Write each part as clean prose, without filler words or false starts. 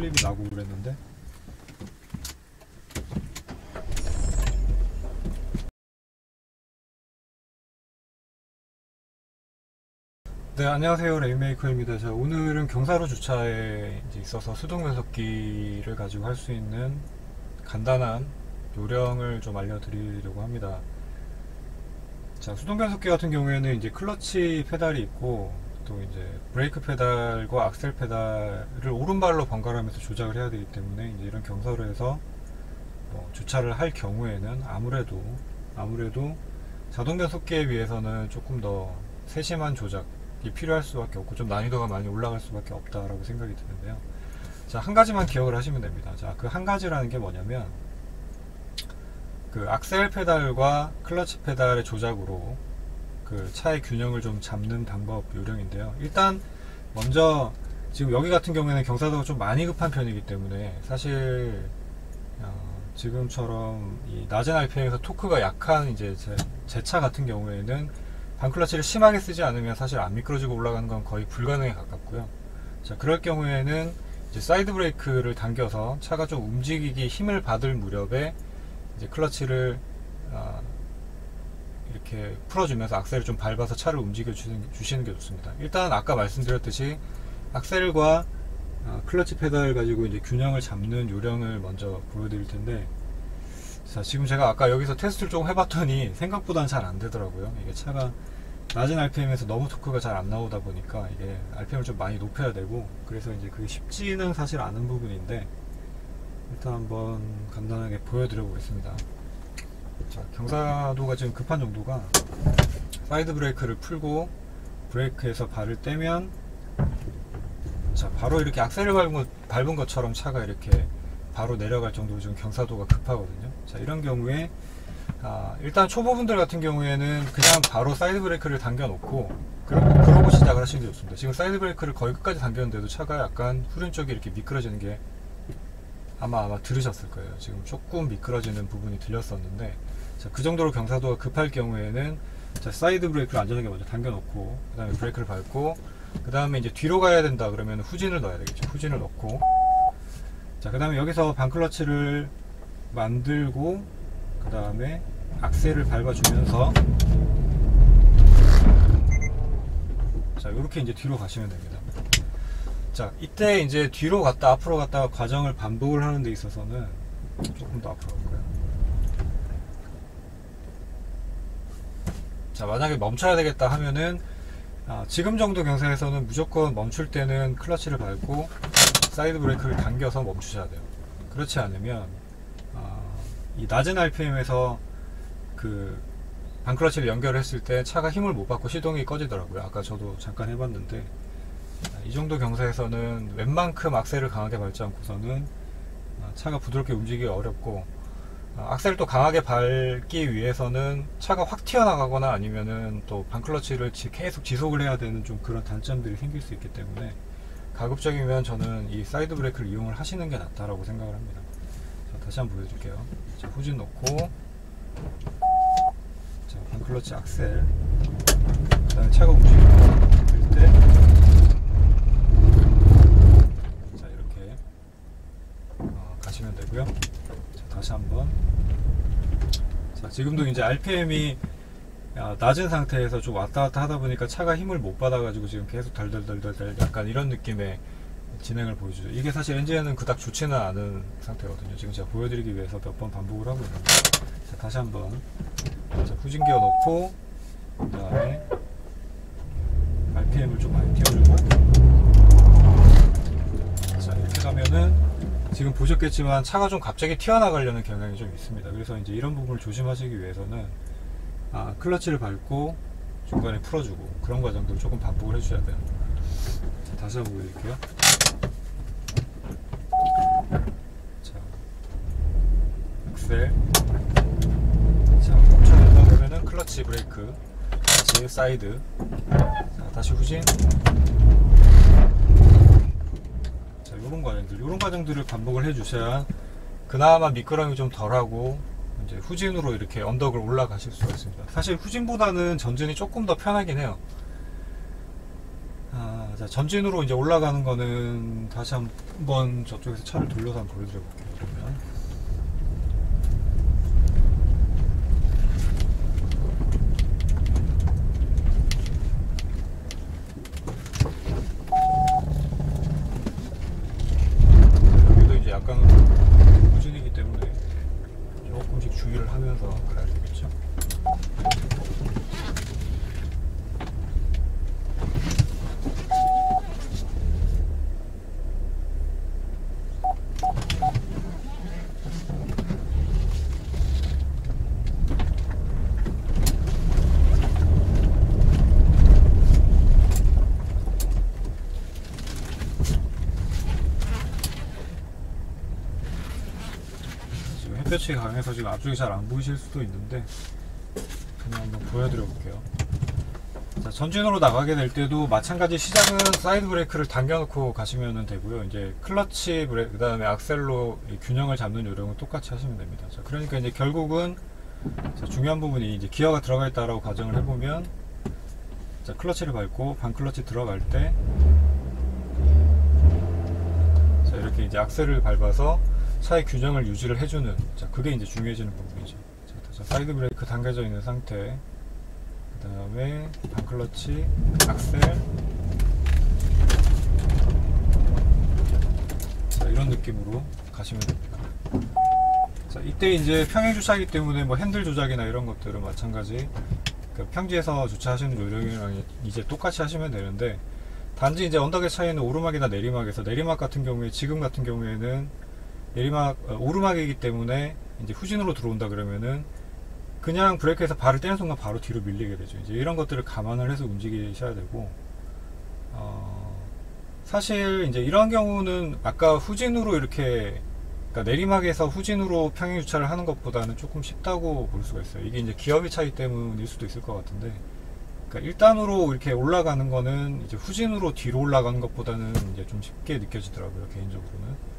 슬립이 나고 그랬는데. 네, 안녕하세요. 레인메이커입니다. 자, 오늘은 경사로 주차에 이제 있어서 수동 변속기를 가지고 할 수 있는 간단한 요령을 좀 알려드리려고 합니다. 자, 수동 변속기 같은 경우에는 이제 클러치 페달이 있고 또 이제 브레이크 페달과 악셀 페달을 오른발로 번갈아가면서 조작을 해야 되기 때문에 이제 이런 경사로에서 주차를 할 경우에는 아무래도 자동 변속기에 비해서는 조금 더 세심한 조작이 필요할 수밖에 없고 좀 난이도가 많이 올라갈 수밖에 없다라고 생각이 드는데요. 자, 한 가지만 기억을 하시면 됩니다. 자, 그 한 가지라는 게 뭐냐면 그 악셀 페달과 클러치 페달의 조작으로 그 차의 균형을 좀 잡는 방법 요령인데요. 일단 먼저 지금 여기 같은 경우에는 경사도가 좀 많이 급한 편이기 때문에 사실 지금처럼 이 낮은 RPM에서 토크가 약한 이제 제 차 같은 경우에는 반클러치를 심하게 쓰지 않으면 사실 안 미끄러지고 올라가는 건 거의 불가능에 가깝고요. 자, 그럴 경우에는 이제 사이드 브레이크를 당겨서 차가 좀 움직이기 힘을 받을 무렵에 이제 클러치를 이렇게 풀어주면서 악셀을 좀 밟아서 차를 움직여 주시는 게 좋습니다. 일단 아까 말씀드렸듯이 악셀과 클러치 페달 가지고 이제 균형을 잡는 요령을 먼저 보여드릴 텐데, 자, 지금 제가 아까 여기서 테스트를 조금 해봤더니 생각보다는 잘 안 되더라고요. 이게 차가 낮은 RPM에서 너무 토크가 잘 안 나오다 보니까 이게 RPM을 좀 많이 높여야 되고, 그래서 이제 그게 쉽지는 사실 않은 부분인데 일단 한번 간단하게 보여드려 보겠습니다. 자, 경사도가 지금 급한 정도가 사이드 브레이크를 풀고 브레이크에서 발을 떼면 자, 바로 이렇게 악셀을 밟은 것처럼 차가 이렇게 바로 내려갈 정도로 지금 경사도가 급하거든요. 자, 이런 경우에 일단 초보분들 같은 경우에는 그냥 바로 사이드 브레이크를 당겨 놓고 그러고 시작을 하시는 게 좋습니다. 지금 사이드 브레이크를 거의 끝까지 당겼는데도 차가 약간 후륜 쪽이 이렇게 미끄러지는 게 아마 들으셨을 거예요. 지금 조금 미끄러지는 부분이 들렸었는데, 자, 그 정도로 경사도가 급할 경우에는 자, 사이드 브레이크를 안전하게 먼저 당겨 놓고 그 다음에 브레이크를 밟고 그 다음에 이제 뒤로 가야 된다 그러면 후진을 넣어야 되겠죠. 후진을 넣고, 자, 그 다음에 여기서 반클러치를 만들고 그 다음에 악셀을 밟아주면서 자, 이렇게 이제 뒤로 가시면 됩니다. 자, 이때 이제 뒤로 갔다 앞으로 갔다가 과정을 반복을 하는 데 있어서는 조금 더 앞으로 갈까요? 자, 만약에 멈춰야 되겠다 하면은 지금 정도 경사에서는 무조건 멈출 때는 클러치를 밟고 사이드 브레이크를 당겨서 멈추셔야 돼요. 그렇지 않으면 이 낮은 RPM에서 그 반클러치를 연결했을 때 차가 힘을 못 받고 시동이 꺼지더라고요. 아까 저도 잠깐 해봤는데 이 정도 경사에서는 웬만큼 악셀을 강하게 밟지 않고서는 차가 부드럽게 움직이기 어렵고, 악셀을 또 강하게 밟기 위해서는 차가 확 튀어나가거나 아니면은 또 반클러치를 계속 지속을 해야 되는 좀 그런 단점들이 생길 수 있기 때문에 가급적이면 저는 이 사이드 브레이크를 이용을 하시는 게 낫다라고 생각을 합니다. 자, 다시 한번 보여드릴게요. 자, 후진 놓고 자, 반클러치 악셀, 그 다음에 차가 움직일 때 자, 이렇게 가시면 되고요. 자, 다시 한번. 자, 지금도 이제 RPM이 낮은 상태에서 좀 왔다 갔다 하다 보니까 차가 힘을 못 받아 가지고 지금 계속 덜덜덜덜 약간 이런 느낌의 진행을 보여주죠. 이게 사실 엔진에는 그닥 좋지는 않은 상태거든요. 지금 제가 보여드리기 위해서 몇 번 반복을 하고 있는데, 자, 다시 한번. 자, 후진 기어 넣고 그 다음에 RPM을 좀 많이 띄워주고, 자, 이렇게 가면은 지금 보셨겠지만 차가 좀 갑자기 튀어나가려는 경향이 좀 있습니다. 그래서 이제 이런 부분을 조심하시기 위해서는 클러치를 밟고 중간에 풀어주고 그런 과정들을 조금 반복을 해주셔야 돼요. 자, 다시 한번 보여드릴게요. 자, 악셀, 자, 멈춰낸다 그러면은 클러치 브레이크, 다시 사이드, 자, 다시 후진. 자, 요런 과정들을 반복을 해주셔야 그나마 미끄럼이 좀 덜하고 이제 후진으로 이렇게 언덕을 올라가실 수가 있습니다. 사실 후진보다는 전진이 조금 더 편하긴 해요. 자, 전진으로 이제 올라가는 거는 다시 한번 저쪽에서 차를 돌려서 한번 보여드려 볼게요. 그러면. 여기도 이제 약간 우진이기 때문에 조금씩 주의를 하면서 가야 되겠죠. 햇볕이 강해서 지금 앞쪽이 잘 안 보이실 수도 있는데 그냥 한번 보여드려 볼게요. 자, 전진으로 나가게 될 때도 마찬가지 시작은 사이드 브레이크를 당겨놓고 가시면 되고요. 이제 클러치 브레이크, 그 다음에 악셀로 균형을 잡는 요령은 똑같이 하시면 됩니다. 자, 그러니까 이제 결국은 자, 중요한 부분이 이제 기어가 들어가 있다라고 가정을 해보면 자, 클러치를 밟고 반클러치 들어갈 때 자, 이렇게 이제 악셀을 밟아서 차의 균형을 유지를 해주는 자, 그게 이제 중요해지는 부분이죠. 자, 사이드 브레이크 당겨져 있는 상태, 그 다음에 반클러치, 악셀, 자, 이런 느낌으로 가시면 됩니다. 자, 이때 이제 평행 주차이기 때문에 뭐 핸들 조작이나 이런 것들은 마찬가지 그 평지에서 주차하시는 요령이랑 이제 똑같이 하시면 되는데, 단지 이제 언덕의 차이는 오르막이나 내리막에서, 내리막 같은 경우에 지금 같은 경우에는 오르막이기 때문에 이제 후진으로 들어온다 그러면은 그냥 브레이크에서 발을 떼는 순간 바로 뒤로 밀리게 되죠. 이제 이런 것들을 감안을 해서 움직이셔야 되고, 사실 이제 이런 경우는 아까 후진으로 이렇게, 그러니까 내리막에서 후진으로 평행 주차를 하는 것보다는 조금 쉽다고 볼 수가 있어요. 이게 이제 기업의 차이 때문일 수도 있을 것 같은데, 그러니까 1단으로 이렇게 올라가는 거는 이제 후진으로 뒤로 올라가는 것보다는 이제 좀 쉽게 느껴지더라고요, 개인적으로는.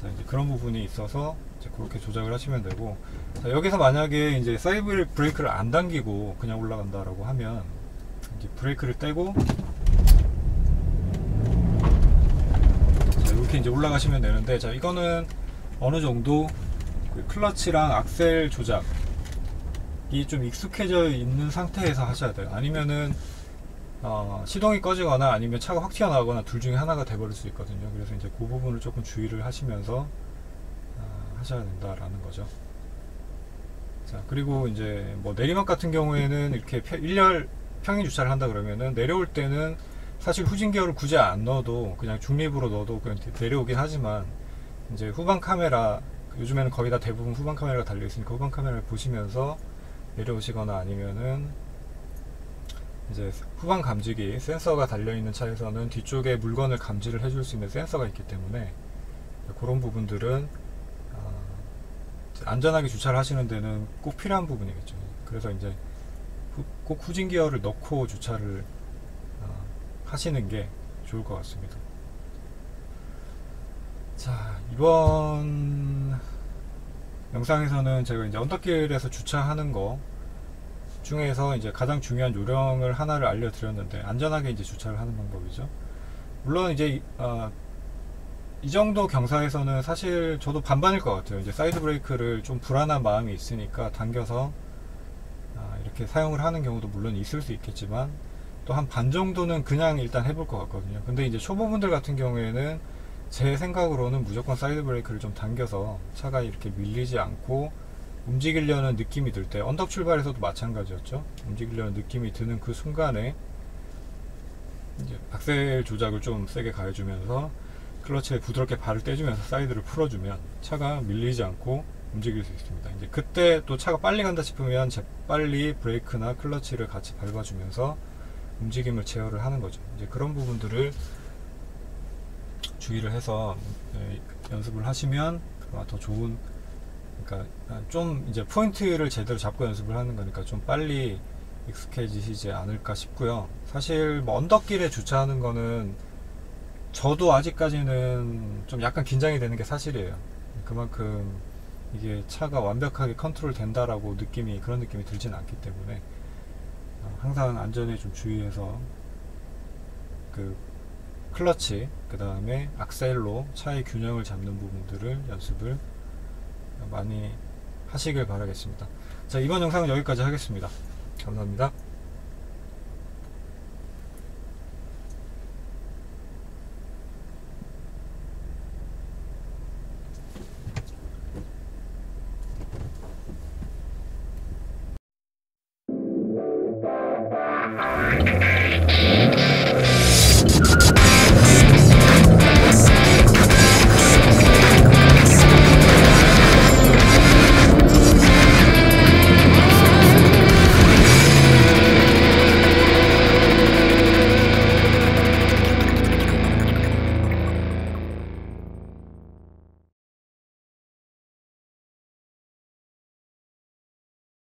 자, 이제 그런 부분이 있어서 이제 그렇게 조작을 하시면 되고, 자, 여기서 만약에 이제 사이드 브레이크를 안 당기고 그냥 올라간다라고 하면 이제 브레이크를 떼고 자, 이렇게 이제 올라가시면 되는데, 자, 이거는 어느 정도 그 클러치랑 악셀 조작이 좀 익숙해져 있는 상태에서 하셔야 돼요. 아니면은 시동이 꺼지거나 아니면 차가 확 튀어나오거나 둘 중에 하나가 돼버릴 수 있거든요. 그래서 이제 그 부분을 조금 주의를 하시면서 하셔야 된다라는 거죠. 자, 그리고 이제 뭐 내리막 같은 경우에는 이렇게 일렬 평행 주차를 한다 그러면은 내려올 때는 사실 후진 기어를 굳이 안 넣어도 그냥 중립으로 넣어도 그냥 내려오긴 하지만, 이제 후방 카메라, 요즘에는 거의 다 대부분 후방 카메라가 달려 있으니까 후방 카메라를 보시면서 내려오시거나, 아니면은 이제 후방 감지기 센서가 달려있는 차에서는 뒤쪽에 물건을 감지를 해줄 수 있는 센서가 있기 때문에 그런 부분들은 안전하게 주차를 하시는 데는 꼭 필요한 부분이겠죠. 그래서 이제 꼭 후진 기어를 넣고 주차를 하시는 게 좋을 것 같습니다. 자, 이번 영상에서는 제가 이제 언덕길에서 주차하는 거 중에서 이제 가장 중요한 요령을 하나를 알려드렸는데, 안전하게 이제 주차를 하는 방법이죠. 물론 이제 이 정도 경사에서는 사실 저도 반반일 것 같아요. 이제 사이드 브레이크를 좀 불안한 마음이 있으니까 당겨서 이렇게 사용을 하는 경우도 물론 있을 수 있겠지만, 또 한 반 정도는 그냥 일단 해볼 것 같거든요. 근데 이제 초보분들 같은 경우에는 제 생각으로는 무조건 사이드 브레이크를 좀 당겨서 차가 이렇게 밀리지 않고 움직이려는 느낌이 들 때, 언덕 출발에서도 마찬가지였죠. 움직이려는 느낌이 드는 그 순간에 이제 악셀 조작을 좀 세게 가해주면서 클러치에 부드럽게 발을 떼주면서 사이드를 풀어주면 차가 밀리지 않고 움직일 수 있습니다. 이제 그때 또 차가 빨리 간다 싶으면 재빨리 브레이크나 클러치를 같이 밟아주면서 움직임을 제어를 하는 거죠. 이제 그런 부분들을 주의를 해서 연습을 하시면 더 좋은, 그러니까 좀 이제 포인트를 제대로 잡고 연습을 하는 거니까 좀 빨리 익숙해지시지 않을까 싶고요. 사실 뭐 언덕길에 주차하는 거는 저도 아직까지는 좀 약간 긴장이 되는 게 사실이에요. 그만큼 이게 차가 완벽하게 컨트롤 된다라고 그런 느낌이 들지는 않기 때문에 항상 안전에 좀 주의해서 그 클러치, 그 다음에 악셀로 차의 균형을 잡는 부분들을 연습을 많이 하시길 바라겠습니다. 자, 이번 영상은 여기까지 하겠습니다. 감사합니다.